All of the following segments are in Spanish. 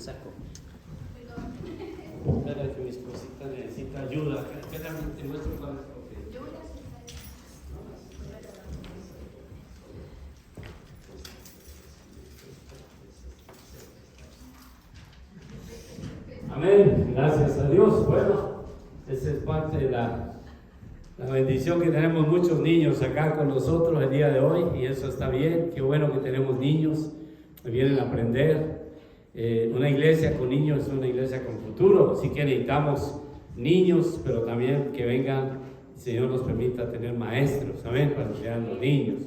saco. Espera que mi esposita necesita ayuda. Espérame, te muestro cuál es. Okay. Amén, gracias a Dios. Bueno, esa es parte de la bendición que tenemos muchos niños acá con nosotros el día de hoy, y eso está bien. Qué bueno que tenemos niños que vienen a aprender. Una iglesia con niños es una iglesia con futuro, así que necesitamos niños, pero también que vengan, el Señor nos permita tener maestros, amén, para enseñar a los niños.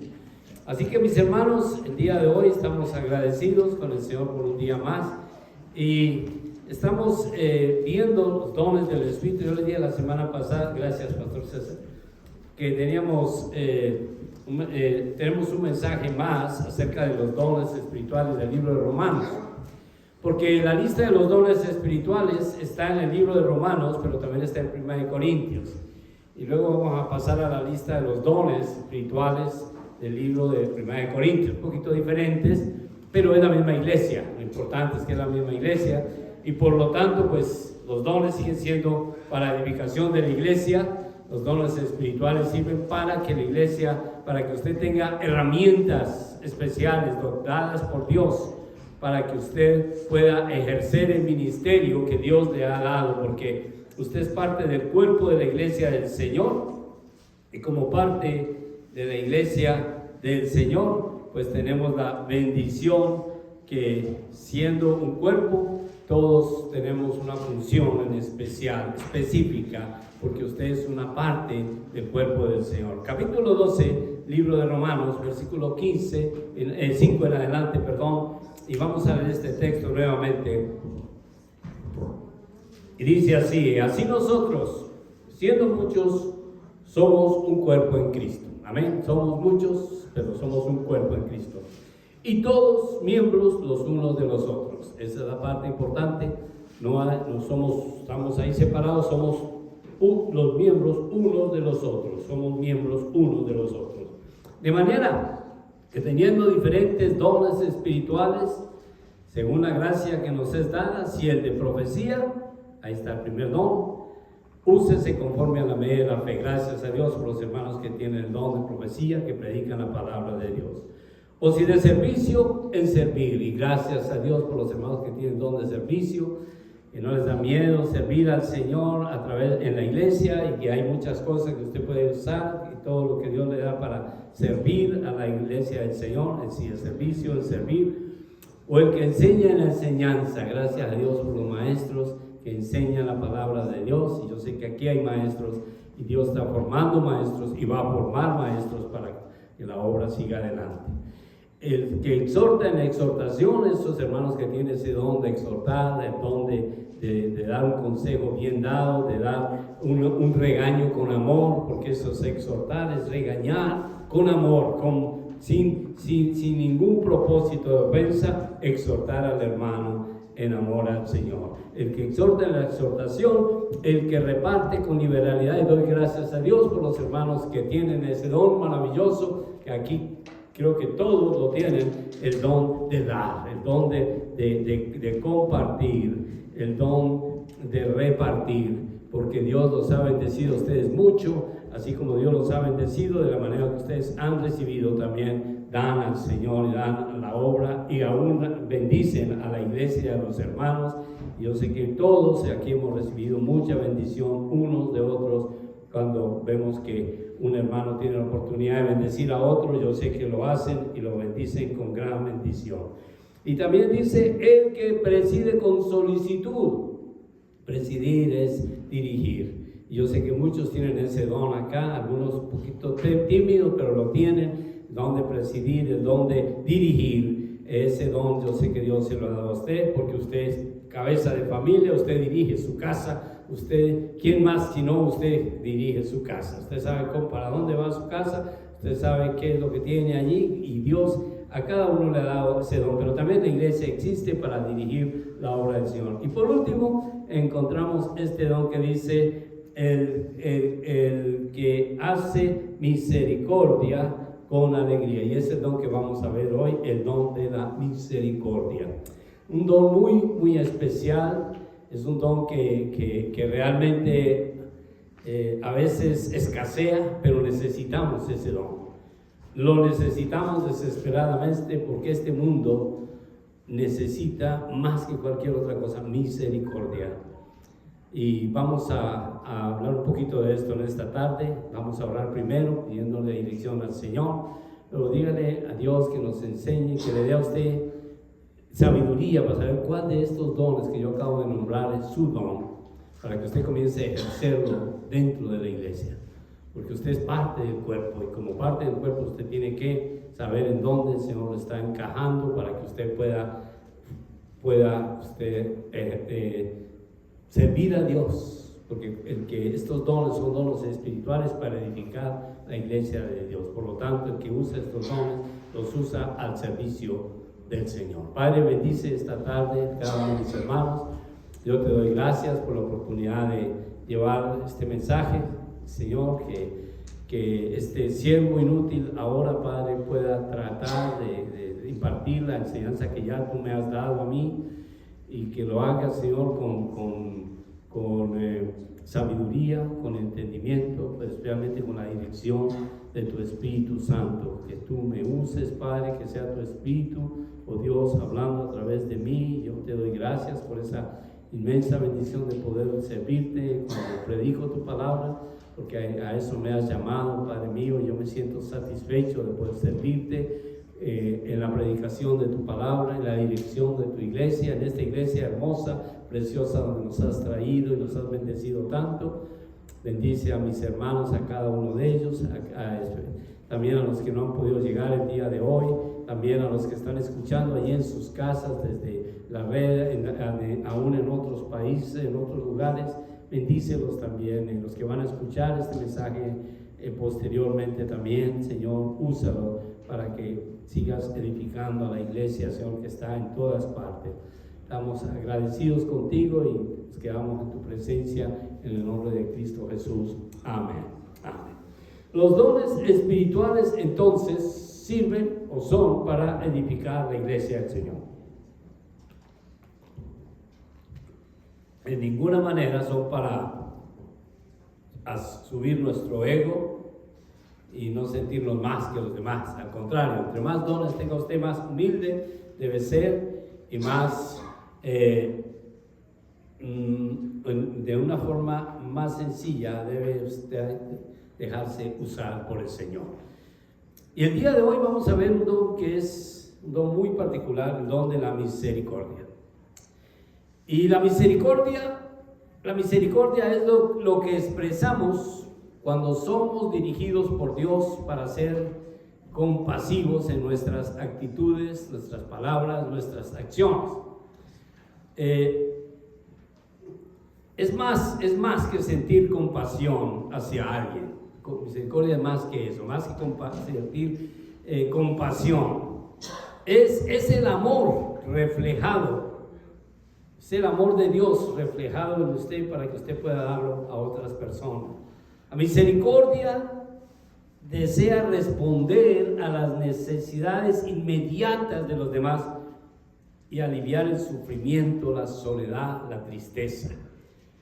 Así que mis hermanos, el día de hoy estamos agradecidos con el Señor por un día más, y estamos viendo los dones del Espíritu. Yo les dije la semana pasada, gracias Pastor César, que tenemos un mensaje más acerca de los dones espirituales del libro de Romanos. Porque la lista de los dones espirituales está en el libro de Romanos, pero también está en 1 Corintios. Y luego vamos a pasar a la lista de los dones espirituales del libro de 1 Corintios, un poquito diferentes, pero es la misma iglesia. Lo importante es que es la misma iglesia, y por lo tanto, pues los dones siguen siendo para la edificación de la iglesia. Los dones espirituales sirven para que la iglesia, para que usted tenga herramientas especiales dadas por Dios, para que usted pueda ejercer el ministerio que Dios le ha dado, porque usted es parte del cuerpo de la iglesia del Señor, y como parte de la iglesia del Señor, pues tenemos la bendición que, siendo un cuerpo, todos tenemos una función en especial, específica, porque usted es una parte del cuerpo del Señor. Capítulo 12, libro de Romanos, versículo 5 en adelante, y vamos a leer este texto nuevamente. Y dice así: así nosotros, siendo muchos, somos un cuerpo en Cristo. Amén. Somos muchos, pero somos un cuerpo en Cristo. Y todos miembros los unos de los otros. Esa es la parte importante. No estamos ahí separados, somos los miembros unos de los otros. Somos miembros unos de los otros. De manera que, teniendo diferentes dones espirituales, según la gracia que nos es dada, si el de profecía, ahí está el primer don, úsese conforme a la medida de la fe. Gracias a Dios por los hermanos que tienen el don de profecía, que predican la palabra de Dios. O si de servicio, en servir. Y gracias a Dios por los hermanos que tienen don de servicio, que no les da miedo servir al Señor a través en la iglesia, y que hay muchas cosas que usted puede usar, y todo lo que Dios le da para servir a la iglesia del Señor, en sí, el servicio, el servir. O el que enseña en la enseñanza. Gracias a Dios por los maestros que enseñan la palabra de Dios, y yo sé que aquí hay maestros, y Dios está formando maestros y va a formar maestros para que la obra siga adelante. El que exhorta en la exhortación, esos hermanos que tienen ese don de exhortar, el don de dar un consejo bien dado, de dar un regaño con amor, porque eso es exhortar, es regañar con amor, sin ningún propósito de ofensa, exhortar al hermano en amor al Señor. El que exhorta en la exhortación, el que reparte con liberalidad, y doy gracias a Dios por los hermanos que tienen ese don maravilloso, que aquí creo que todos lo tienen, el don de dar, el don de compartir, el don de repartir, porque Dios los ha bendecido a ustedes mucho, así como Dios los ha bendecido, de la manera que ustedes han recibido, también dan al Señor, dan a la obra, y aún bendicen a la iglesia, a los hermanos. Yo sé que todos aquí hemos recibido mucha bendición unos de otros. Cuando vemos que un hermano tiene la oportunidad de bendecir a otro, yo sé que lo hacen y lo bendicen con gran bendición. Y también dice: el que preside con solicitud. Presidir es dirigir. Y yo sé que muchos tienen ese don acá, algunos un poquito tímidos, pero lo tienen, el don de presidir, el don de dirigir. Ese don yo sé que Dios se lo ha dado a usted, porque usted es cabeza de familia, usted dirige su casa. Usted, ¿quién más si no usted dirige su casa? Usted sabe para dónde va su casa, usted sabe qué es lo que tiene allí, y Dios a cada uno le ha dado ese don, pero también la iglesia existe para dirigir la obra del Señor. Y por último, encontramos este don que dice: el que hace misericordia con alegría. Y ese don que vamos a ver hoy, el don de la misericordia. un don muy, muy especial. Es un don que realmente a veces escasea, pero necesitamos ese don. Lo necesitamos desesperadamente porque este mundo necesita más que cualquier otra cosa misericordia. Y vamos a hablar un poquito de esto en esta tarde. Vamos a orar primero pidiéndole dirección al Señor. Pero dígale a Dios que nos enseñe, que le dé a usted sabiduría para saber cuál de estos dones que yo acabo de nombrar es su don, para que usted comience a ejercerlo dentro de la iglesia. Porque usted es parte del cuerpo y como parte del cuerpo usted tiene que saber en dónde el Señor lo está encajando para que usted pueda servir a Dios. Porque estos dones son dones espirituales para edificar la iglesia de Dios. Por lo tanto, el que usa estos dones los usa al servicio del Señor. Padre, bendice esta tarde cada uno de mis hermanos. Yo te doy gracias por la oportunidad de llevar este mensaje, Señor, que este siervo inútil ahora, Padre, pueda tratar de impartir la enseñanza que ya tú me has dado a mí y que lo haga, Señor, con sabiduría, con entendimiento, pero especialmente con la dirección de tu Espíritu Santo. Que tú me uses, Padre, que sea tu Espíritu, oh Dios, hablando a través de mí. Yo te doy gracias por esa inmensa bendición de poder servirte cuando predico tu palabra, porque a eso me has llamado, Padre mío. Yo me siento satisfecho de poder servirte en la predicación de tu palabra, en la dirección de tu iglesia, en esta iglesia hermosa, preciosa, donde nos has traído y nos has bendecido tanto. Bendice a mis hermanos, a cada uno de ellos, también a los que no han podido llegar el día de hoy, también a los que están escuchando allí en sus casas, desde la red, aún en otros países, en otros lugares. Bendícelos también, en los que van a escuchar este mensaje posteriormente también, Señor, úsalo para que sigas edificando a la iglesia, Señor, que está en todas partes. Estamos agradecidos contigo y nos quedamos en tu presencia en el nombre de Cristo Jesús. Amén. Amén. Los dones espirituales entonces sirven o son para edificar la iglesia del Señor. En ninguna manera son para subir nuestro ego y no sentirnos más que los demás. Al contrario, entre más dones tenga usted, más humilde debe ser y más de una forma más sencilla debe usted dejarse usar por el Señor. Y el día de hoy vamos a ver un don que es un don muy particular, el don de la misericordia. Y la misericordia es lo que expresamos cuando somos dirigidos por Dios para ser compasivos en nuestras actitudes, nuestras palabras, nuestras acciones. Es más que sentir compasión hacia alguien. Misericordia es más que eso, más que sentir compasión. Es el amor reflejado. Es el amor de Dios reflejado en usted para que usted pueda darlo a otras personas. La misericordia desea responder a las necesidades inmediatas de los demás y aliviar el sufrimiento, la soledad, la tristeza.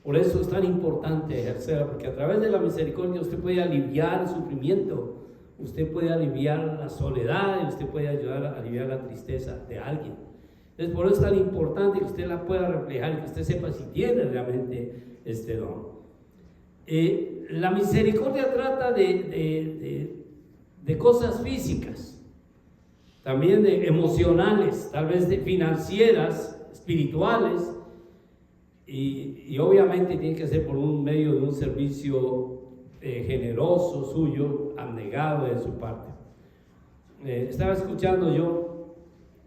Por eso es tan importante ejercerla, porque a través de la misericordia usted puede aliviar el sufrimiento, usted puede aliviar la soledad y usted puede ayudar a aliviar la tristeza de alguien. Entonces, por eso es tan importante que usted la pueda reflejar y que usted sepa si tiene realmente este don. La misericordia trata de cosas físicas, también de emocionales, tal vez de financieras, espirituales, y obviamente tiene que ser por un medio de un servicio generoso suyo, abnegado de su parte. Estaba escuchando yo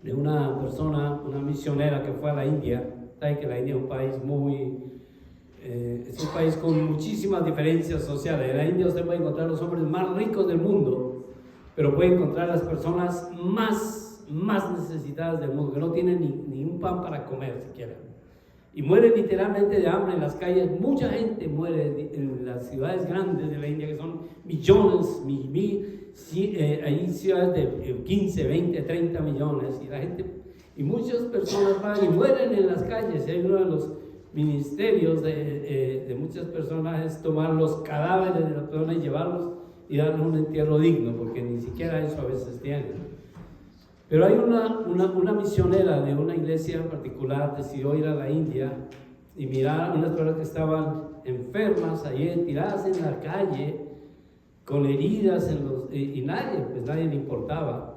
de una persona, una misionera que fue a la India. Saben que la India es un país es un país con muchísimas diferencias sociales. En la India usted puede encontrar los hombres más ricos del mundo, pero puede encontrar las personas más necesitadas del mundo, que no tienen ni un pan para comer siquiera. Y mueren literalmente de hambre en las calles. Mucha gente muere en las ciudades grandes de la India, que son millones, hay ciudades de 15, 20, 30 millones, y la gente Y muchas personas van y mueren en las calles. Y hay uno de los ministerios de muchas personas es tomar los cadáveres de las personas y llevarlos y darles un entierro digno, porque ni siquiera eso a veces tienen. Pero hay una misionera de una iglesia en particular decidió ir a la India y mirar a unas personas que estaban enfermas allí, tiradas en la calle, con heridas y nadie le importaba.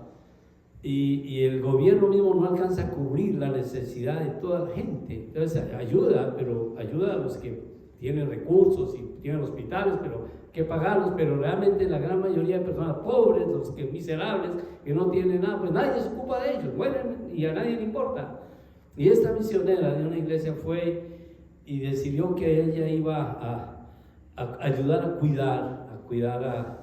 Y el gobierno mismo no alcanza a cubrir la necesidad de toda la gente. Entonces ayuda, pero ayuda a los que tienen recursos y tienen hospitales, pero que pagarlos, pero realmente la gran mayoría de personas pobres, los que miserables, que no tienen nada, pues nadie se ocupa de ellos, mueren y a nadie le importa. Y esta misionera de una iglesia fue y decidió que ella iba a ayudar a cuidar a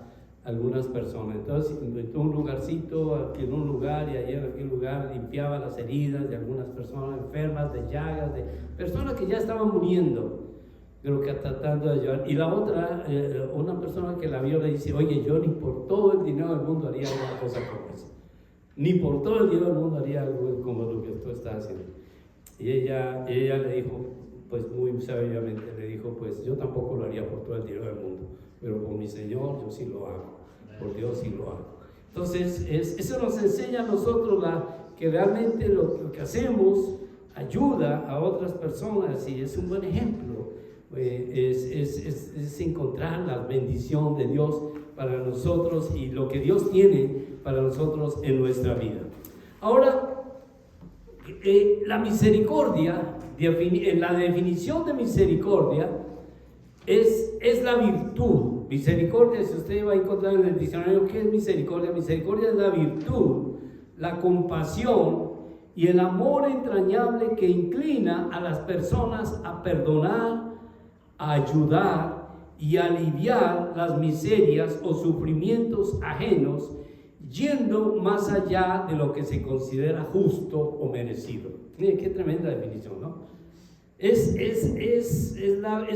algunas personas. Entonces inventó un lugarcito aquí en un lugar, y allí en aquel lugar limpiaba las heridas de algunas personas enfermas, de llagas, de personas que ya estaban muriendo, pero que tratando de ayudar. Y la otra, una persona que la vio le dice: oye, yo ni por todo el dinero del mundo haría una cosa como esa, ni por todo el dinero del mundo haría algo como lo que tú estás haciendo. Y ella le dijo, pues muy sabiamente le dijo: pues yo tampoco lo haría por todo el dinero del mundo, pero por mi Señor yo sí lo hago, por Dios sí lo hago. Entonces eso nos enseña a nosotros que realmente lo que hacemos ayuda a otras personas, y es un buen ejemplo. Es encontrar la bendición de Dios para nosotros y lo que Dios tiene para nosotros en nuestra vida. Ahora, la misericordia, en la definición de misericordia, es la virtud. Misericordia, si usted va a encontrar en el diccionario qué es misericordia, misericordia es la virtud, la compasión y el amor entrañable que inclina a las personas a perdonar, a ayudar y aliviar las miserias o sufrimientos ajenos, yendo más allá de lo que se considera justo o merecido. Miren qué tremenda definición, ¿no? Es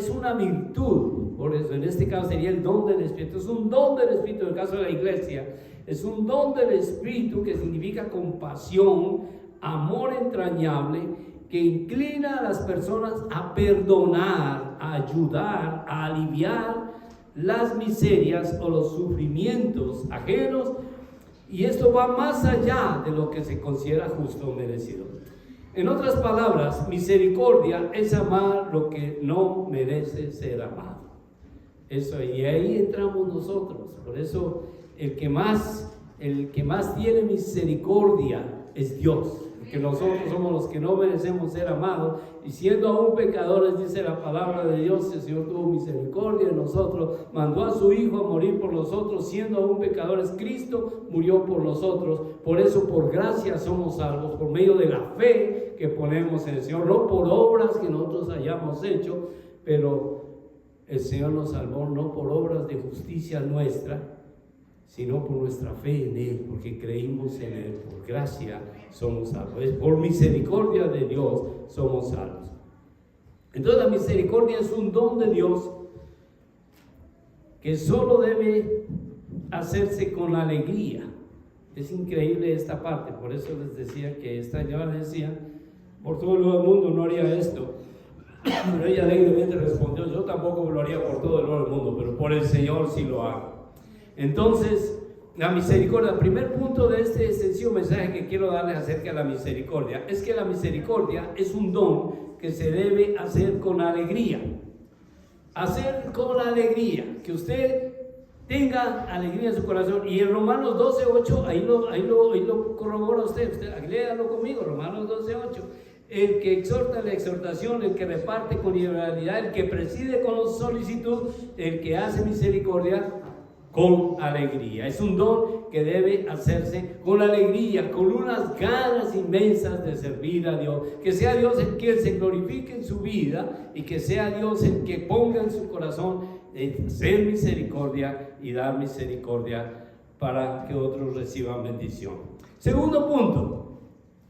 una virtud. Por eso en este caso sería el don del Espíritu. Es un don del Espíritu en el caso de la iglesia. Es un don del Espíritu que significa compasión, amor entrañable, que inclina a las personas a perdonar, a ayudar, a aliviar las miserias o los sufrimientos ajenos, y esto va más allá de lo que se considera justo o merecido. En otras palabras, misericordia es amar lo que no merece ser amado. Eso, y ahí entramos nosotros. Por eso el que más tiene misericordia es Dios. Que nosotros somos los que no merecemos ser amados, y siendo aún pecadores, dice la palabra de Dios, el Señor tuvo misericordia de nosotros, mandó a su Hijo a morir por nosotros, siendo aún pecadores, Cristo murió por nosotros. Por eso, por gracia somos salvos, por medio de la fe que ponemos en el Señor, no por obras que nosotros hayamos hecho, pero el Señor nos salvó no por obras de justicia nuestra, sino por nuestra fe en Él, porque creímos en Él. Por gracia somos salvos. Es por misericordia de Dios somos salvos. Entonces la misericordia es un don de Dios que solo debe hacerse con alegría. Es increíble esta parte. Por eso les decía que esta señora decía: por todo el mundo no haría esto. Pero ella alegremente respondió: yo tampoco lo haría por todo el mundo, pero por el Señor sí lo hago. Entonces, la misericordia, el primer punto de este sencillo mensaje que quiero darles acerca de la misericordia, es que la misericordia es un don que se debe hacer con alegría. Hacer con alegría, que usted tenga alegría en su corazón. Y en Romanos 12:8, ahí lo corrobora usted, léalo conmigo, Romanos 12:8. El que exhorta la exhortación, el que reparte con liberalidad, el que preside con solicitud, el que hace misericordia con alegría. Es un don que debe hacerse con alegría, con unas ganas inmensas de servir a Dios. Que sea Dios el que se glorifique en su vida, y que sea Dios el que ponga en su corazón hacer misericordia y dar misericordia para que otros reciban bendición. Segundo punto,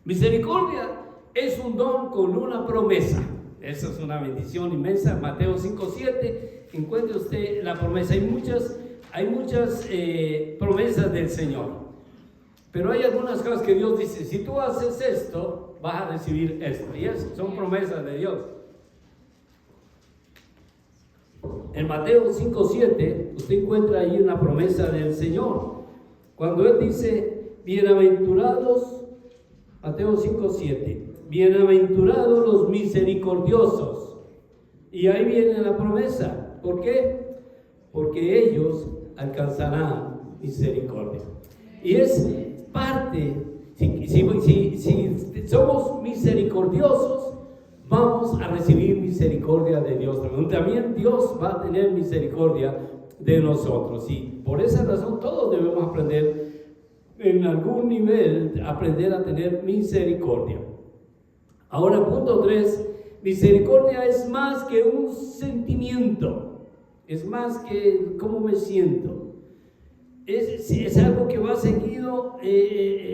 misericordia es un don con una promesa. Eso es una bendición inmensa. Mateo 5:7, encuentre usted la promesa. Hay muchas promesas del Señor. Pero hay algunas cosas que Dios dice, si tú haces esto, vas a recibir esto. Y son promesas de Dios. En Mateo 5:7, usted encuentra ahí una promesa del Señor. Cuando Él dice, bienaventurados, Mateo 5:7, bienaventurados los misericordiosos. Y ahí viene la promesa. ¿Por qué? Porque ellos alcanzarán misericordia. Y es parte, si somos misericordiosos, vamos a recibir misericordia de Dios. También Dios va a tener misericordia de nosotros. Y por esa razón todos debemos aprender en algún nivel, aprender a tener misericordia. Ahora, punto 3, misericordia es más que un sentimiento, es más que cómo me siento. Es algo que va seguido,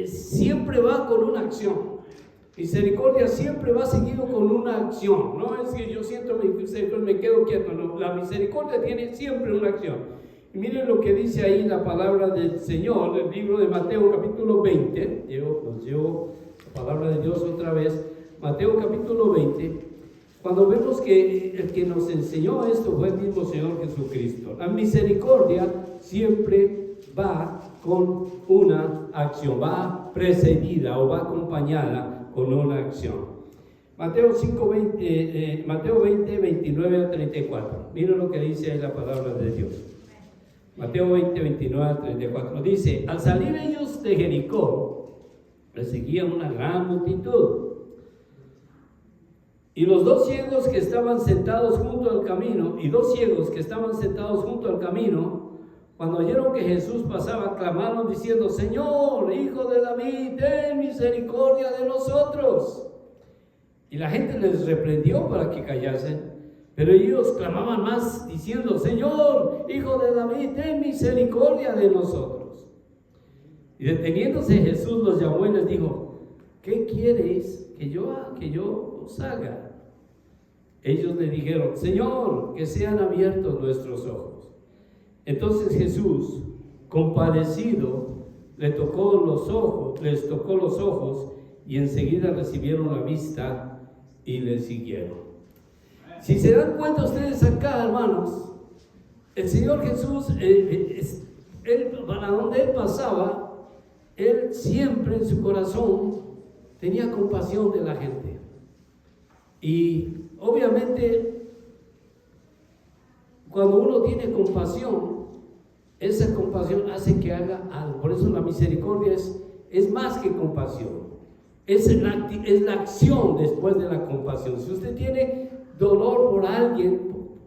siempre va con una acción. Misericordia siempre va seguido con una acción. No es que yo siento misericordia, me quedo quieto. No, la misericordia tiene siempre una acción. Y miren lo que dice ahí la palabra del Señor, el libro de Mateo capítulo 20. Nos llevo la palabra de Dios otra vez. Mateo capítulo 20. Cuando vemos que el que nos enseñó esto fue el mismo Señor Jesucristo. La misericordia siempre va con una acción, va precedida o va acompañada con una acción. Mateo 20, 29 a 34. Miren lo que dice ahí la palabra de Dios. Mateo 20, 29 a 34. Dice, al salir ellos de Jericó, les seguía una gran multitud. Y los dos ciegos que estaban sentados junto al camino, cuando oyeron que Jesús pasaba, clamaron diciendo, Señor, Hijo de David, ten misericordia de nosotros. Y la gente les reprendió para que callasen, pero ellos clamaban más diciendo, Señor, Hijo de David, ten misericordia de nosotros. Y deteniéndose Jesús los llamó y les dijo, ¿qué quieres que yo os haga? Ellos le dijeron, Señor, que sean abiertos nuestros ojos. Entonces Jesús, compadecido, les tocó los ojos y enseguida recibieron la vista y le siguieron. Si se dan cuenta ustedes acá, hermanos, el Señor Jesús, para donde Él pasaba, Él siempre en su corazón tenía compasión de la gente. Y obviamente, cuando uno tiene compasión, esa compasión hace que haga algo. Por eso la misericordia es más que compasión. Es la acción después de la compasión. Si usted tiene dolor por alguien,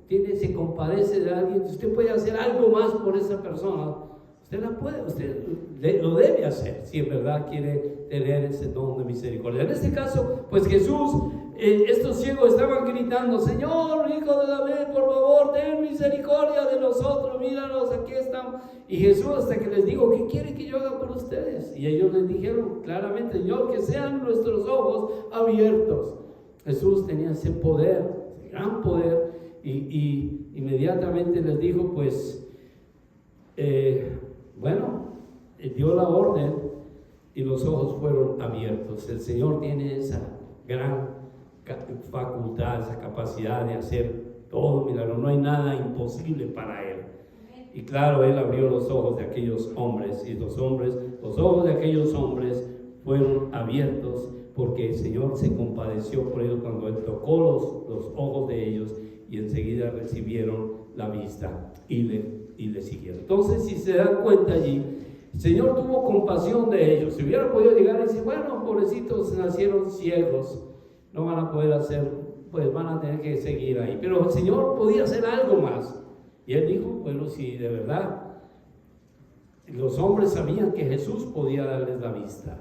se compadece de alguien, usted puede hacer algo más por esa persona. Usted lo debe hacer, si en verdad quiere tener ese don de misericordia. En este caso, pues Jesús, estos ciegos estaban gritando, Señor, Hijo de David, por favor, ten misericordia de nosotros, míranos, aquí estamos. Y Jesús hasta que les dijo, ¿qué quiere que yo haga por ustedes? Y ellos les dijeron claramente, Señor, que sean nuestros ojos abiertos. Jesús tenía ese poder, ese gran poder, y inmediatamente les dijo, pues, dio la orden y los ojos fueron abiertos. El Señor tiene esa gran facultad, esa capacidad de hacer todo milagro. No hay nada imposible para Él. Y claro, Él abrió los ojos de aquellos hombres, y los ojos de aquellos hombres fueron abiertos porque el Señor se compadeció por ellos cuando Él tocó los ojos de ellos, y enseguida recibieron la vista y le siguieron. Entonces, si se dan cuenta allí, el Señor tuvo compasión de ellos. Si hubiera podido llegar y decir, bueno, pobrecitos, nacieron ciegos, no van a poder hacer, pues van a tener que seguir ahí. Pero el Señor podía hacer algo más. Y Él dijo, bueno, si de verdad los hombres sabían que Jesús podía darles la vista,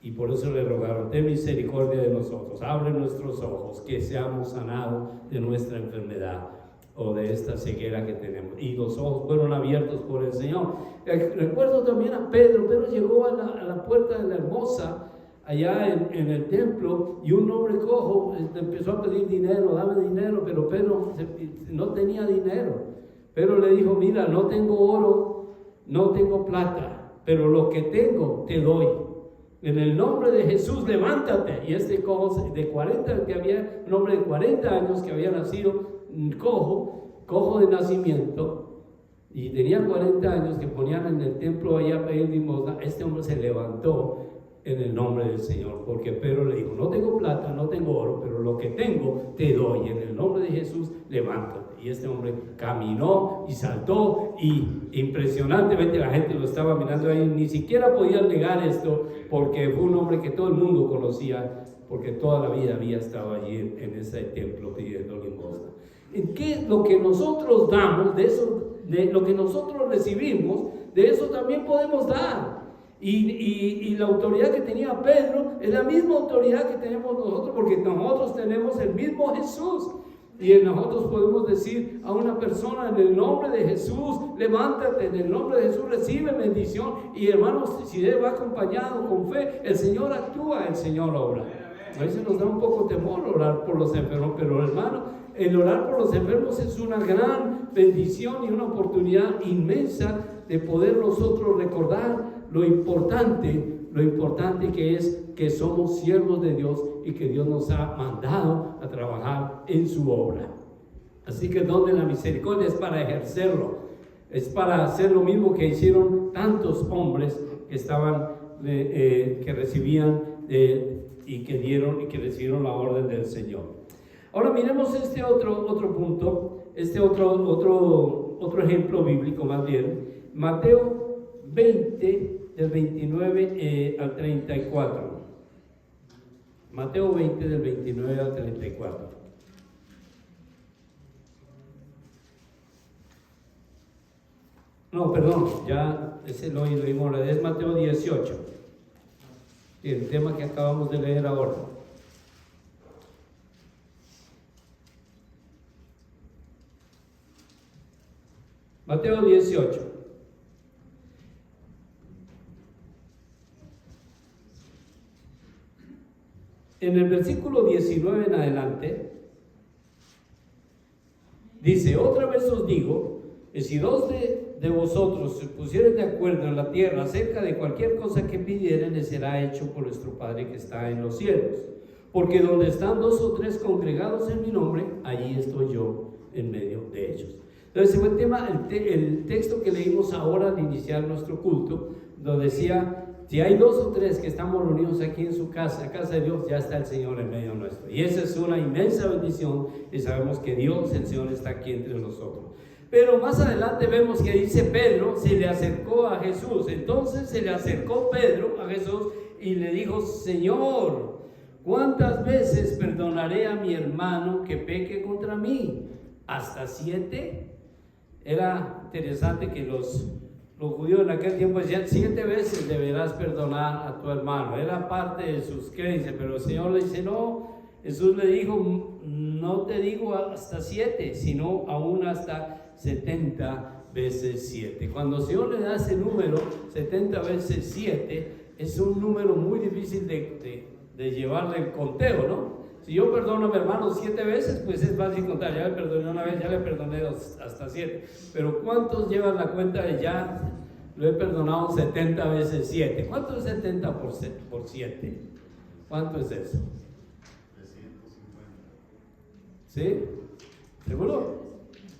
y por eso le rogaron, ten misericordia de nosotros, abre nuestros ojos, que seamos sanados de nuestra enfermedad o de esta ceguera que tenemos. Y los ojos fueron abiertos por el Señor. Recuerdo también a Pedro. Pedro llegó a la puerta de la Hermosa, allá en el templo, y un hombre cojo empezó a pedir dinero, dame dinero, pero Pedro no tenía dinero. Pedro le dijo, mira, no tengo oro, no tengo plata, pero lo que tengo te doy. En el nombre de Jesús, levántate. Y este cojo de 40, que había, un hombre de 40 años que había nacido cojo de nacimiento, y tenía 40 años, que ponían en el templo allá a pedir limosna, este hombre se levantó en el nombre del Señor, porque Pedro le dijo: no tengo plata, no tengo oro, pero lo que tengo te doy. En el nombre de Jesús, levántate. Y este hombre caminó y saltó, y impresionantemente la gente lo estaba mirando ahí. Ni siquiera podían negar esto, porque fue un hombre que todo el mundo conocía, porque toda la vida había estado allí en ese templo pidiendo limosna. ¿En qué? Lo que nosotros damos, de eso, de lo que nosotros recibimos, de eso también podemos dar. Y la autoridad que tenía Pedro es la misma autoridad que tenemos nosotros, porque nosotros tenemos el mismo Jesús. Y nosotros podemos decir a una persona: en el nombre de Jesús, levántate, en el nombre de Jesús recibe bendición. Y hermanos, si él va acompañado con fe, el Señor actúa, el Señor obra. A veces nos da un poco temor orar por los enfermos, pero hermano, el orar por los enfermos es una gran bendición y una oportunidad inmensa de poder nosotros recordar lo importante que es que somos siervos de Dios y que Dios nos ha mandado a trabajar en su obra. Así que el don de la misericordia es para ejercerlo, es para hacer lo mismo que hicieron tantos hombres que estaban, que recibían y que recibieron la orden del Señor. Ahora miremos este otro punto, otro ejemplo bíblico más bien. Mateo 20, del 29 al 34. Mateo 20, del 29 al 34. No, perdón, ya ese lo oímos, es Mateo 18. El tema que acabamos de leer ahora. Mateo 18. En el versículo 19 en adelante, dice: otra vez os digo, que si dos de vosotros se pusieren de acuerdo en la tierra acerca de cualquier cosa que pidieren, les será hecho por vuestro Padre que está en los cielos. Porque donde están 2 o 3 congregados en mi nombre, allí estoy yo en medio de ellos. Entonces, fue el tema, el texto que leímos ahora al iniciar nuestro culto, donde decía: si hay 2 o 3 que estamos reunidos aquí en su casa, casa de Dios, ya está el Señor en medio nuestro. Y esa es una inmensa bendición, y sabemos que Dios, el Señor, está aquí entre nosotros. Pero más adelante vemos que dice: Pedro se le acercó a Jesús. Entonces se le acercó Pedro a Jesús y le dijo: Señor, ¿cuántas veces perdonaré a mi hermano que peque contra mí? ¿Hasta 7? Era interesante que los judíos en aquel tiempo decían: 7 veces deberás perdonar a tu hermano. Era parte de sus creencias, pero el Señor le dice: no. Jesús le dijo: no te digo hasta 7, sino aún hasta 70 veces 7. Cuando el Señor le da ese número, 70 veces 7, es un número muy difícil de llevarle el conteo, ¿no? Si yo perdono a mi hermano 7 veces, pues es fácil contar. Ya le perdoné una vez, ya le perdoné hasta 7. Pero ¿cuántos llevan la cuenta de ya lo he perdonado 70 veces 7? ¿Cuánto es 70 por 7? ¿Cuánto es eso? 350. ¿Sí? ¿Seguro?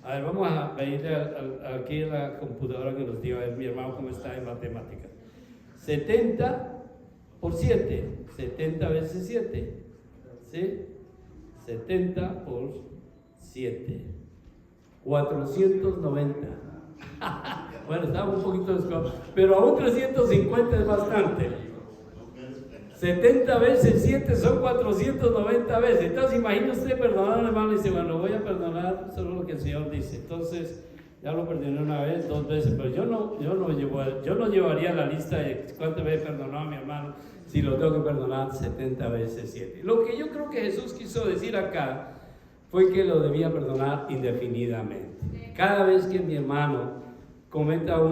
A ver, vamos a pedirle aquí a la computadora que nos diga, a ver, mi hermano, cómo está en matemáticas. 70 por 7. 70 veces 7. ¿Sí? 70 por 7. 490. Bueno, estamos un poquito descuadrados, pero aún 350 es bastante. 70 veces 7 son 490 veces. Entonces, imagina usted perdonar a un hermano y dice: bueno, voy a perdonar solo lo que el Señor dice. Entonces, ya lo perdoné una vez, 2 veces, pero yo no llevaría la lista de cuántas veces perdonó a mi hermano si lo tengo que perdonar 70 veces 7. Lo que yo creo que Jesús quiso decir acá fue que lo debía perdonar indefinidamente. Cada vez que mi hermano cometa o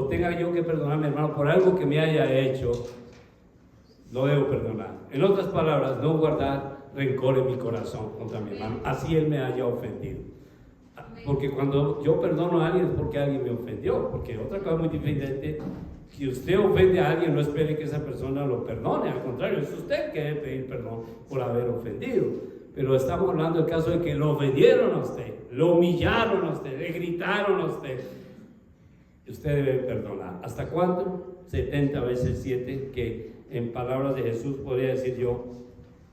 tenga yo que perdonar a mi hermano por algo que me haya hecho, lo debo perdonar. En otras palabras, no guardar rencor en mi corazón contra mi hermano, así él me haya ofendido. Porque cuando yo perdono a alguien es porque alguien me ofendió, porque otra cosa muy diferente, si usted ofende a alguien no espere que esa persona lo perdone, al contrario, es usted que debe pedir perdón por haber ofendido. Pero estamos hablando del caso de que lo ofendieron a usted, lo humillaron a usted, le gritaron a usted. Usted debe perdonar. ¿Hasta cuánto? 70 veces 7, que en palabras de Jesús podría decir yo,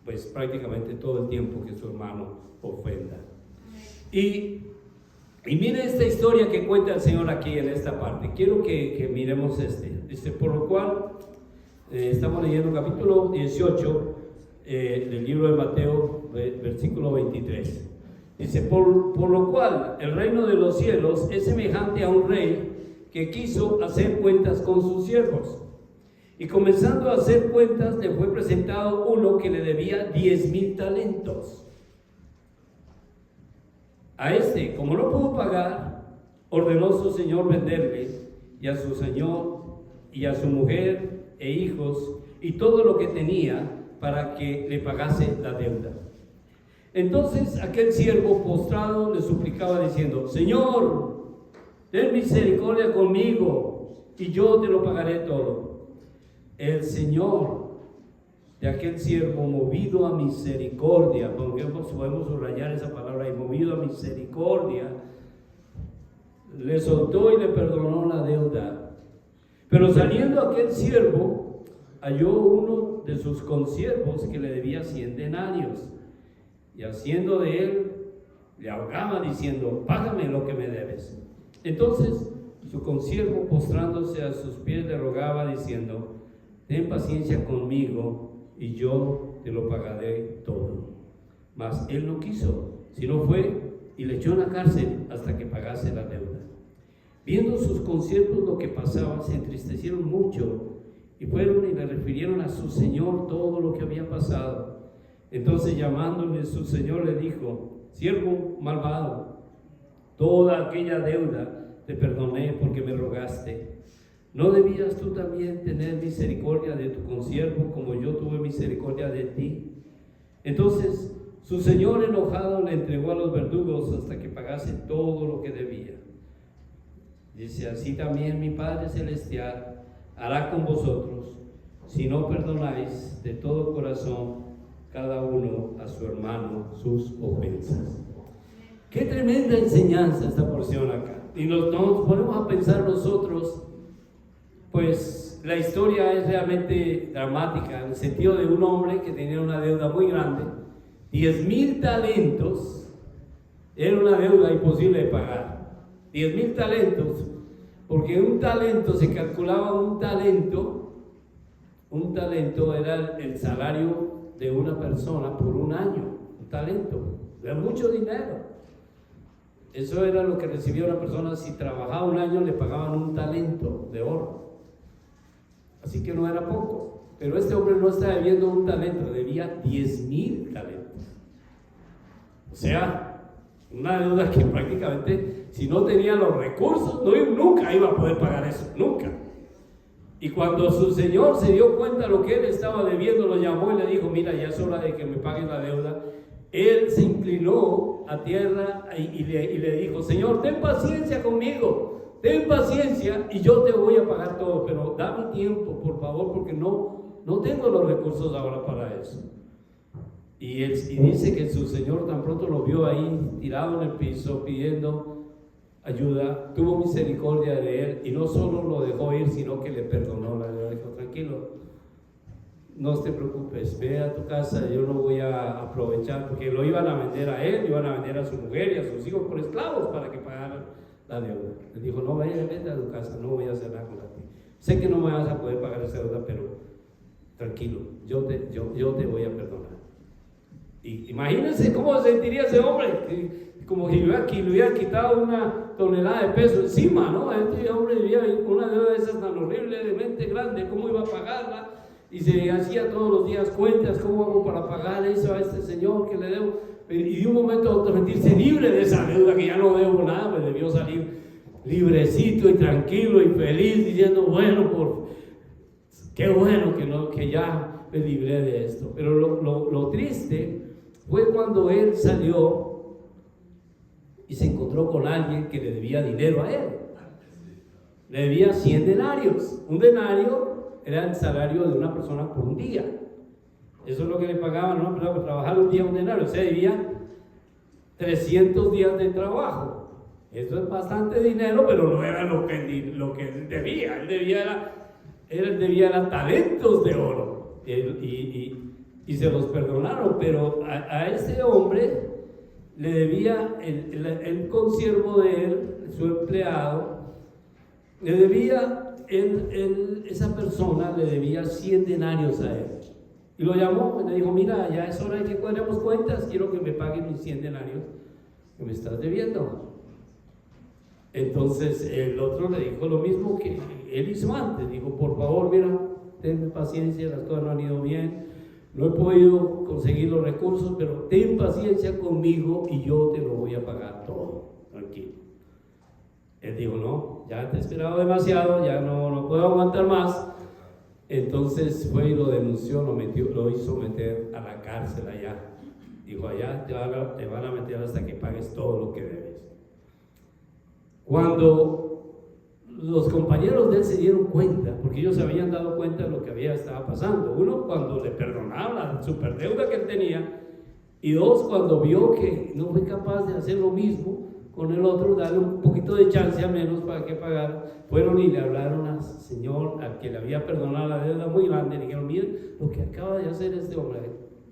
pues prácticamente todo el tiempo que su hermano ofenda. Y mire esta historia que cuenta el Señor aquí en esta parte. Quiero que miremos dice, por lo cual, estamos leyendo capítulo 18 del libro de Mateo, versículo 23. Dice, por lo cual el reino de los cielos es semejante a un rey que quiso hacer cuentas con sus siervos. Y comenzando a hacer cuentas, le fue presentado uno que le debía 10,000 talentos. A como no pudo pagar, ordenó su señor venderle, y a su señor, y a su mujer e hijos, y todo lo que tenía, para que le pagase la deuda. Entonces aquel siervo postrado le suplicaba diciendo, Señor, ten misericordia conmigo, y yo te lo pagaré todo. El Señor de aquel siervo, movido a misericordia, porque podemos subrayar esa palabra ahí, movido a misericordia, le soltó y le perdonó la deuda. Pero saliendo aquel siervo, halló uno de sus consiervos que le debía 100 denarios, y haciendo de él, le ahogaba diciendo, págame lo que me debes. Entonces su consiervo, postrándose a sus pies, le rogaba diciendo, ten paciencia conmigo y yo te lo pagaré todo. Mas él no quiso, sino fue y le echó en la cárcel hasta que pagase la deuda. Viendo sus consiervos lo que pasaba, se entristecieron mucho y fueron y le refirieron a su señor todo lo que había pasado. Entonces llamándole su señor le dijo, siervo malvado, toda aquella deuda te perdoné porque me rogaste. ¿No debías tú también tener misericordia de tu consiervo como yo tuve misericordia de ti? Entonces su señor enojado le entregó a los verdugos hasta que pagase todo lo que debía. Dice, así también mi Padre Celestial hará con vosotros, si no perdonáis de todo corazón cada uno a su hermano sus ofensas. Qué tremenda enseñanza esta porción acá. Y nos ponemos a pensar nosotros, pues la historia es realmente dramática, en el sentido de un hombre que tenía una deuda muy grande, 10,000 talentos, era una deuda imposible de pagar, 10,000 talentos, porque un talento, se calculaba un talento era el salario de una persona por un año, un talento, era mucho dinero. Eso era lo que recibía una persona, si trabajaba un año le pagaban un talento de oro. Así que no era poco, pero este hombre no estaba debiendo un talento, debía 10,000 talentos. O sea, una deuda que prácticamente, si no tenía los recursos, nunca iba a poder pagar eso, nunca. Y cuando su señor se dio cuenta de lo que él estaba debiendo, lo llamó y le dijo, mira, ya es hora de que me pagues la deuda. Él se inclinó a tierra y le dijo, Señor, ten paciencia conmigo, ten paciencia y yo te voy a pagar todo, pero dame tiempo, por favor, porque no tengo los recursos ahora para eso. Y dice que su señor tan pronto lo vio ahí tirado en el piso pidiendo ayuda, tuvo misericordia de él y no solo lo dejó ir, sino que le perdonó. Le dijo, tranquilo, no te preocupes, ve a tu casa, yo no voy a aprovechar, porque lo iban a vender a él, iban a vender a su mujer y a sus hijos por esclavos para que pagaran la deuda. Le dijo, no vaya, vete a tu casa, no voy a hacer nada con ti. Sé que no me vas a poder pagar esa deuda, pero tranquilo, yo te voy a perdonar. Y imagínense cómo se sentiría ese hombre, como si le hubiera quitado una tonelada de peso encima, ¿no? Este hombre vivía una deuda de esas tan horriblemente grande, ¿cómo iba a pagarla? Y se hacía todos los días cuentas, ¿cómo hago para pagar eso a este señor que le debo? Y de un momento a otro sentirse libre de esa deuda, que ya no debo nada, pues debió salir librecito y tranquilo y feliz, diciendo, bueno, qué bueno que ya me libré de esto. Pero lo triste fue cuando él salió y se encontró con alguien que le debía dinero a él. Le debía 100 denarios. Un denario era el salario de una persona por un día. Eso es lo que le pagaban a una persona por trabajar un día, un denario. O sea, debía 300 días de trabajo. Eso es bastante dinero, pero no era lo que él debía. Él debía talentos de oro. Y se los perdonaron, pero a ese hombre le debía el consiervo de él, su empleado, le debía, esa persona le debía 100 denarios a él. Y lo llamó y le dijo: mira, ya es hora de que cuadremos cuentas, quiero que me paguen mis 100 denarios que me estás debiendo. Entonces el otro le dijo lo mismo que él hizo antes. Dijo: por favor, mira, tenme paciencia, las cosas no han ido bien, no he podido conseguir los recursos, pero ten paciencia conmigo y yo te lo voy a pagar todo, tranquilo. Él dijo: no, ya te he esperado demasiado, ya no puedo aguantar más. Entonces fue y lo denunció, lo hizo meter a la cárcel allá. Dijo: allá te van a meter hasta que pagues todo lo que debes. Cuando los compañeros de él se dieron cuenta, porque ellos se habían dado cuenta de lo que estaba pasando. Uno, cuando le perdonaron la superdeuda que él tenía, y dos, cuando vio que no fue capaz de hacer lo mismo con el otro, darle un poquito de chance a menos para que pagara, fueron y le hablaron al señor, al que le había perdonado la deuda muy grande. Le dijeron: miren lo que acaba de hacer este hombre,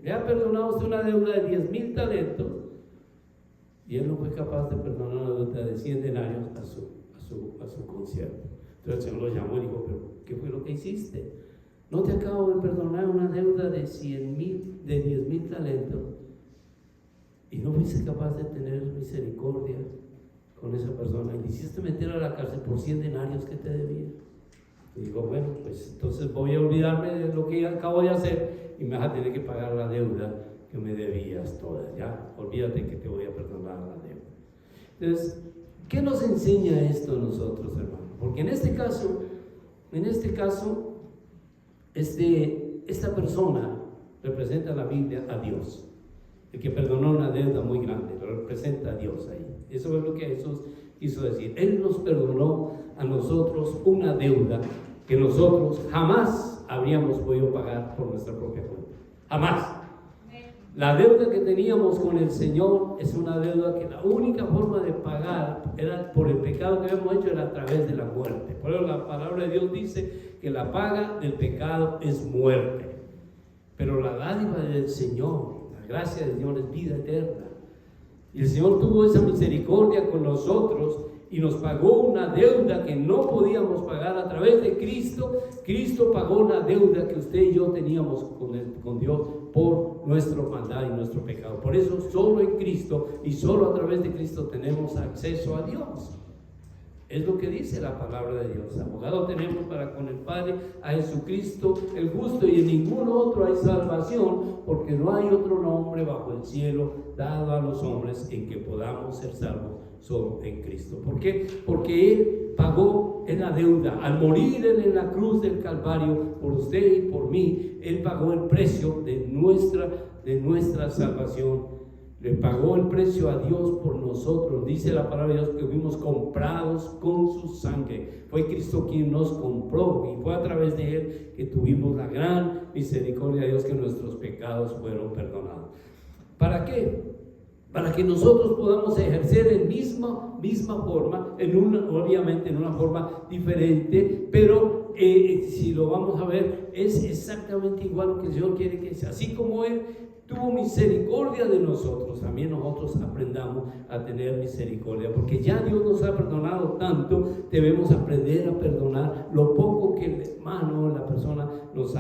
le ha perdonado usted una deuda de 10,000 talentos, y él no fue capaz de perdonar una deuda de 100 denarios a su consiervo. Entonces el Señor lo llamó y dijo: pero ¿qué fue lo que hiciste? No te acabo de perdonar una deuda de 10,000 talentos, y no fuiste capaz de tener misericordia con esa persona, y le hiciste meter a la cárcel por 100 denarios que te debía. Y digo: bueno, pues entonces voy a olvidarme de lo que acabo de hacer y me vas a tener que pagar la deuda que me debías toda. Ya, olvídate que te voy a perdonar la deuda. Entonces, ¿qué nos enseña esto a nosotros, hermanos? Porque en este caso, esta persona representa la Biblia a Dios. El que perdonó una deuda muy grande, lo representa a Dios ahí. Eso es lo que Jesús quiso decir. Él nos perdonó a nosotros una deuda que nosotros jamás habríamos podido pagar por nuestra propia cuenta. Jamás. La deuda que teníamos con el Señor es una deuda que la única forma de pagar era por el pecado que habíamos hecho, era a través de la muerte. Por eso la palabra de Dios dice que la paga del pecado es muerte. Pero la dádiva del Señor, la gracia del Señor, es vida eterna. Y el Señor tuvo esa misericordia con nosotros y nos pagó una deuda que no podíamos pagar a través de Cristo. Cristo pagó la deuda que usted y yo teníamos con Dios por nuestra maldad y nuestro pecado. Por eso solo en Cristo y solo a través de Cristo tenemos acceso a Dios. Es lo que dice la palabra de Dios. Abogado tenemos para con el Padre, a Jesucristo el justo, y en ningún otro hay salvación, porque no hay otro nombre bajo el cielo dado a los hombres en que podamos ser salvos, solo en Cristo. ¿Por qué? Porque Él pagó en la deuda. Al morir Él en la cruz del Calvario por usted y por mí, Él pagó el precio de nuestra salvación. Le pagó el precio a Dios por nosotros. Dice la palabra de Dios que fuimos comprados con su sangre. Fue Cristo quien nos compró, y fue a través de Él que tuvimos la gran misericordia de Dios, que nuestros pecados fueron perdonados. ¿Para qué? Para que nosotros podamos ejercer en misma forma, obviamente en una forma diferente, pero si lo vamos a ver, es exactamente igual lo que el Señor quiere que sea. Así como Él tuvo misericordia de nosotros, también nosotros aprendamos a tener misericordia, porque ya Dios nos ha perdonado tanto. Debemos aprender a perdonar lo poco que el hermano, la persona nos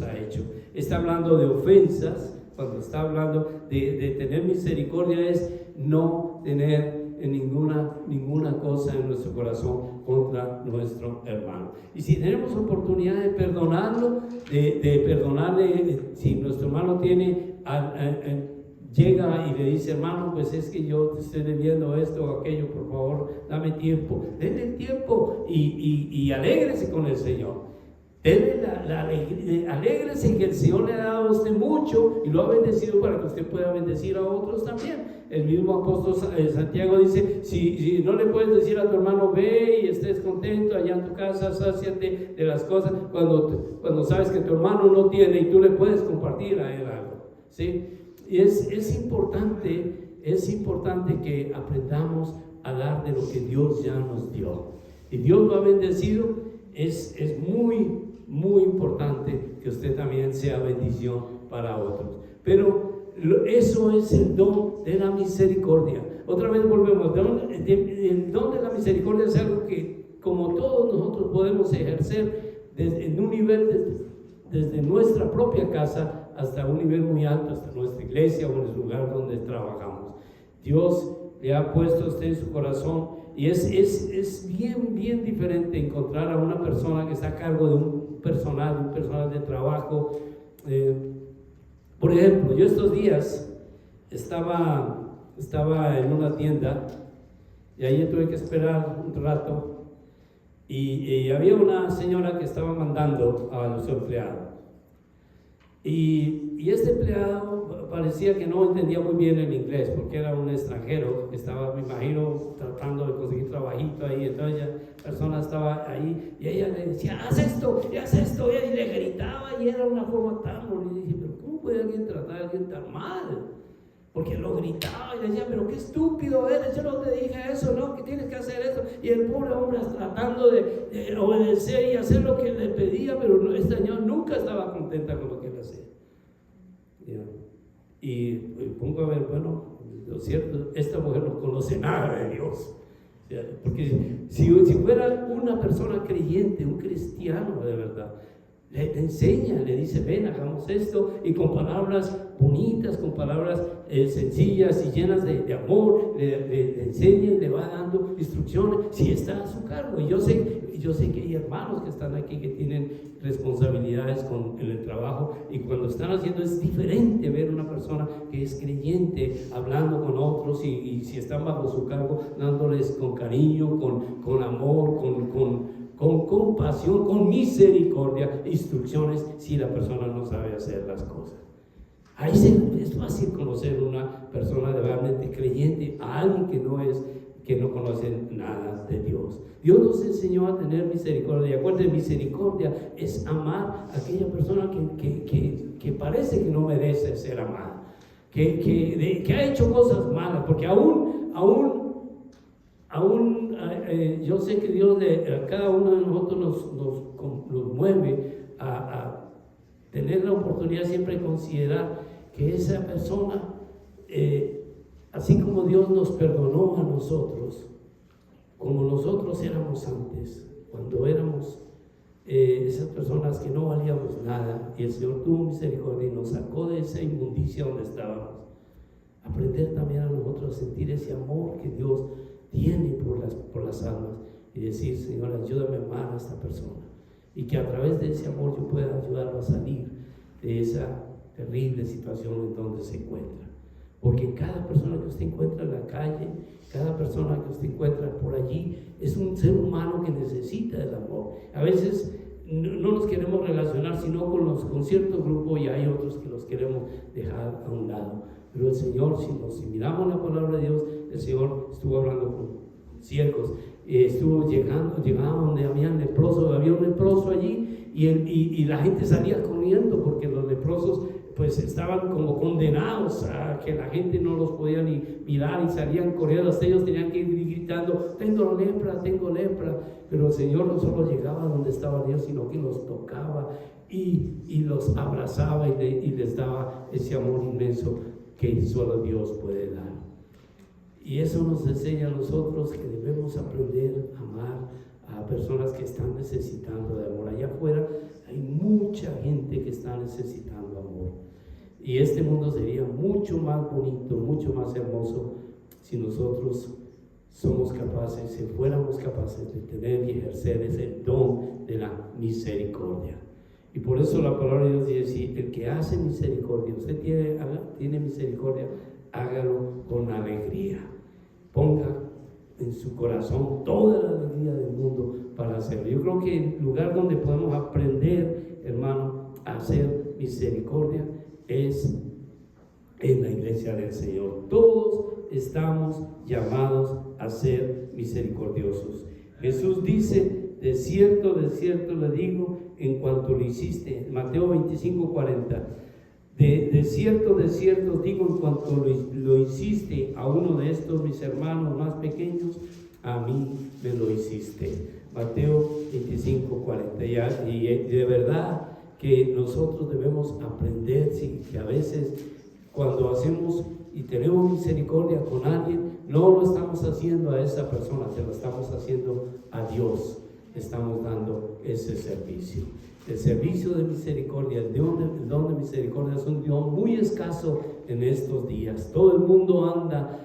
ha hecho. Está hablando de ofensas. Cuando está hablando de tener misericordia, es no tener ninguna cosa en nuestro corazón contra nuestro hermano. Y si tenemos oportunidad de perdonarlo, de perdonarle, si nuestro hermano llega y le dice: hermano, pues es que yo te estoy debiendo esto o aquello, por favor, dame tiempo. Denle el tiempo y alégrese con el Señor. Dele la alegría, alégrese que el Señor le ha dado a usted mucho y lo ha bendecido para que usted pueda bendecir a otros también. El mismo apóstol Santiago dice, si no le puedes decir a tu hermano, ve y estés contento allá en tu casa, sáciate de las cosas, cuando sabes que tu hermano no tiene y tú le puedes compartir a él algo, ¿sí? Y es importante que aprendamos a dar de lo que Dios ya nos dio. Y Dios lo ha bendecido, es muy importante que usted también sea bendición para otros. Pero eso es el don de la misericordia. Otra vez volvemos, el don de la misericordia es algo que como todos nosotros podemos ejercer en un nivel desde nuestra propia casa hasta un nivel muy alto, hasta nuestra iglesia o en el lugar donde trabajamos. Dios le ha puesto a usted en su corazón y es bien diferente encontrar a una persona que está a cargo de un personal de trabajo. Por ejemplo, yo estos días estaba en una tienda y ahí tuve que esperar un rato y había una señora que estaba mandando a su empleado y este empleado parecía que no entendía muy bien el inglés porque era un extranjero que estaba, me imagino, tratando de conseguir trabajito ahí. Entonces la persona estaba ahí y ella le decía, haz esto, y le gritaba y era una forma tan bonita. Y dije, pero ¿cómo puede alguien tratar a alguien tan mal? Porque lo gritaba y le decía, pero qué estúpido eres, yo no te dije eso, no, que tienes que hacer esto. Y el pobre hombre tratando de obedecer y hacer lo que le pedía, pero esta señora nunca estaba contenta con lo que él hacía. Y pongo a ver, bueno, lo cierto, esta mujer no conoce nada de Dios. Porque si fuera una persona creyente, un cristiano de verdad, le enseña, le dice, ven, hagamos esto, y con palabras bonitas, con palabras sencillas y llenas de amor, le enseña y le va dando instrucciones, si está a su cargo. Y yo sé que hay hermanos que están aquí que tienen responsabilidades en el trabajo, y cuando están haciendo es diferente ver una persona que es creyente hablando con otros y si están bajo su cargo, dándoles con cariño, con amor, con compasión, con misericordia, instrucciones si la persona no sabe hacer las cosas. Ahí es fácil conocer una persona realmente creyente a alguien que no conoce nada de Dios. Dios nos enseñó a tener misericordia. Acuérdense, misericordia es amar a aquella persona que parece que no merece ser amada, que ha hecho cosas malas, porque aún yo sé que Dios a cada uno de nosotros nos mueve a tener la oportunidad siempre de considerar que esa persona, así como Dios nos perdonó a nosotros, como nosotros éramos antes, cuando éramos esas personas que no valíamos nada, y el Señor tuvo misericordia y nos sacó de esa inmundicia donde estábamos, aprender también a nosotros a sentir ese amor que Dios tiene por las almas y decir, Señor, ayúdame a amar a esta persona, y que a través de ese amor yo pueda ayudarlo a salir de esa terrible situación en donde se encuentra. Porque cada persona que usted encuentra en la calle, cada persona que usted encuentra por allí, es un ser humano que necesita el amor. A veces no nos queremos relacionar sino con cierto grupo, y hay otros que los queremos dejar a un lado. Pero el Señor, si miramos la palabra de Dios, el Señor estuvo hablando con ciegos, estuvo llegando donde había un leproso allí, y la gente salía corriendo porque los leprosos pues estaban como condenados a que la gente no los podía ni mirar, y salían corriendo. Hasta ellos tenían que ir gritando, tengo lepra. Pero el Señor no solo llegaba donde estaba Dios, sino que los tocaba y los abrazaba y les daba ese amor inmenso que solo Dios puede dar. Y eso nos enseña a nosotros que debemos aprender a amar a personas que están necesitando de amor. Allá afuera hay mucha gente que está necesitando amor, y este mundo sería mucho más bonito, mucho más hermoso si nosotros fuéramos capaces de tener y ejercer ese don de la misericordia. Y por eso la palabra de Dios dice, el que hace misericordia, usted tiene misericordia, hágalo con alegría. Ponga en su corazón toda la alegría del mundo para hacerlo. Yo creo que el lugar donde podemos aprender, hermano, a hacer misericordia es en la iglesia del Señor. Todos estamos llamados a ser misericordiosos. Jesús dice: de cierto le digo, en cuanto lo hiciste, Mateo 25:40, de cierto os digo, en cuanto lo hiciste a uno de estos mis hermanos más pequeños, a mí me lo hiciste. Mateo 25:40. Y de verdad que nosotros debemos aprender, sí, que a veces cuando hacemos y tenemos misericordia con alguien, no lo estamos haciendo a esa persona, se lo estamos haciendo a Dios. Estamos dando ese servicio. El servicio de misericordia, el don de misericordia es un don muy escaso en estos días. Todo el mundo anda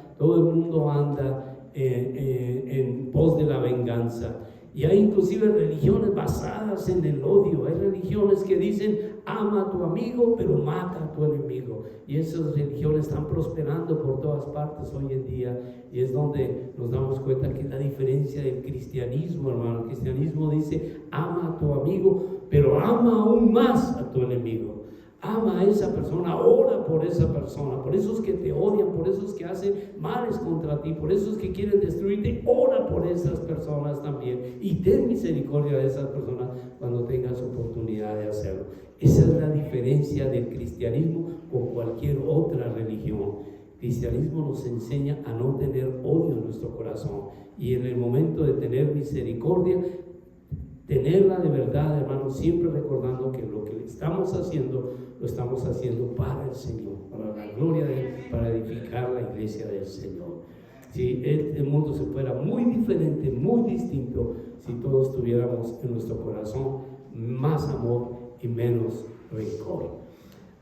en pos de la venganza. Y hay inclusive religiones basadas en el odio. Hay religiones que dicen: ama a tu amigo, pero mata a tu enemigo. Y esas religiones están prosperando por todas partes hoy en día. Y es donde nos damos cuenta que la diferencia del cristianismo, hermano. El cristianismo dice: ama a tu amigo, pero ama aún más a tu enemigo. Ama a esa persona, ora por esa persona, por esos que te odian, por esos que hacen males contra ti, por esos que quieren destruirte, ora por esas personas también y ten misericordia de esas personas cuando tengas oportunidad de hacerlo. Esa es la diferencia del cristianismo con cualquier otra religión. El cristianismo nos enseña a no tener odio en nuestro corazón y en el momento de tener misericordia, tenerla de verdad, hermano, siempre recordando que lo que estamos haciendo, lo estamos haciendo para el Señor, para la gloria de Él, para edificar la iglesia del Señor. Si el mundo se fuera muy diferente, muy distinto, si todos tuviéramos en nuestro corazón más amor y menos rencor.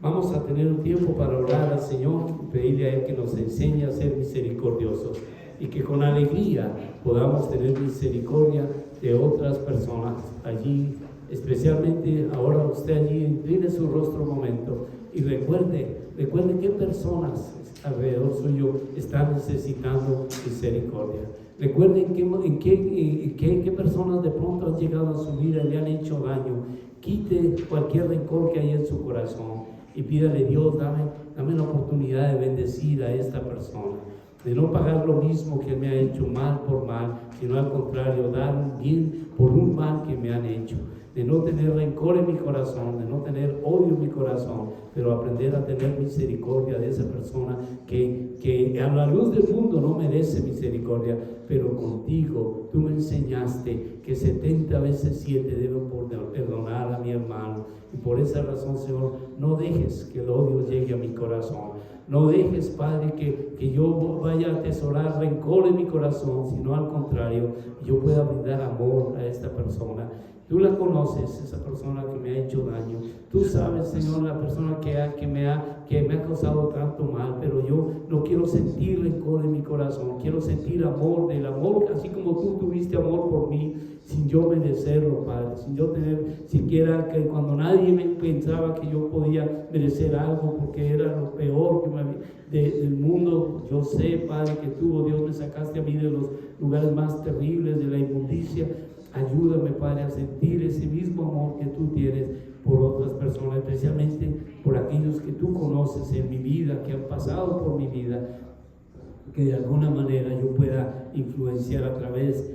Vamos a tener un tiempo para orar al Señor y pedirle a Él que nos enseñe a ser misericordiosos y que con alegría podamos tener misericordia de otras personas allí, especialmente ahora usted allí, incline su rostro un momento y recuerde qué personas alrededor suyo están necesitando misericordia. Recuerden qué personas de pronto han llegado a su vida y le han hecho daño. Quite cualquier rencor que hay en su corazón y pídale: Dios, dame la oportunidad de bendecir a esta persona, de no pagar lo mismo que me ha hecho, mal por mal, sino al contrario, dar un bien por un mal que me han hecho, de no tener rencor en mi corazón, de no tener odio en mi corazón, pero aprender a tener misericordia de esa persona que a la luz del mundo no merece misericordia, pero contigo tú me enseñaste que 70 veces 7 debo perdonar a mi hermano. Y por esa razón, Señor, no dejes que el odio llegue a mi corazón. No dejes, Padre, que yo vaya a atesorar rencor en mi corazón, sino al contrario, yo pueda brindar amor a esta persona. Tú la conoces, esa persona que me ha hecho daño. Tú sabes, Señor, la persona que me ha causado tanto mal, pero yo no quiero sentir rencor en mi corazón. Quiero sentir amor, del amor, así como tú tuviste amor por mí, sin yo merecerlo, Padre. Sin yo tener siquiera, que cuando nadie me pensaba que yo podía merecer algo, porque era lo peor del mundo. Yo sé, Padre, que tú, oh Dios, me sacaste a mí de los lugares más terribles, de la inmundicia. Ayúdame, Padre, a sentir ese mismo amor que tú tienes por otras personas, especialmente por aquellos que tú conoces en mi vida, que han pasado por mi vida, que de alguna manera yo pueda influenciar a través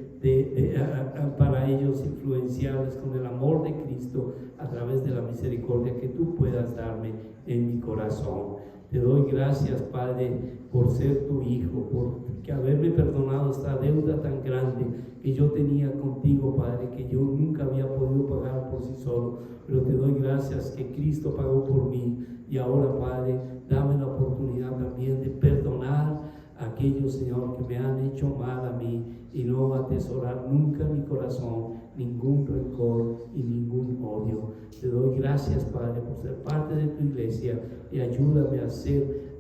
para ellos, influenciarles con el amor de Cristo a través de la misericordia que tú puedas darme en mi corazón. Te doy gracias, Padre, por ser tu hijo, por haberme perdonado esta deuda tan grande que yo tenía contigo, Padre, que yo nunca había podido pagar por sí solo. Pero te doy gracias que Cristo pagó por mí. Y ahora, Padre, dame la oportunidad también de perdonar a aquellos, Señor, que me han hecho mal a mí, y no atesorar nunca en mi corazón ningún rencor y ningún odio. Te doy gracias, Padre, por ser parte de tu iglesia, y ayúdame a ejercer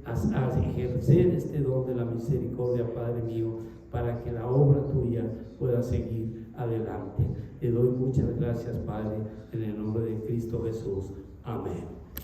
este don de la misericordia, Padre mío, para que la obra tuya pueda seguir adelante. Te doy muchas gracias, Padre, en el nombre de Cristo Jesús. Amén.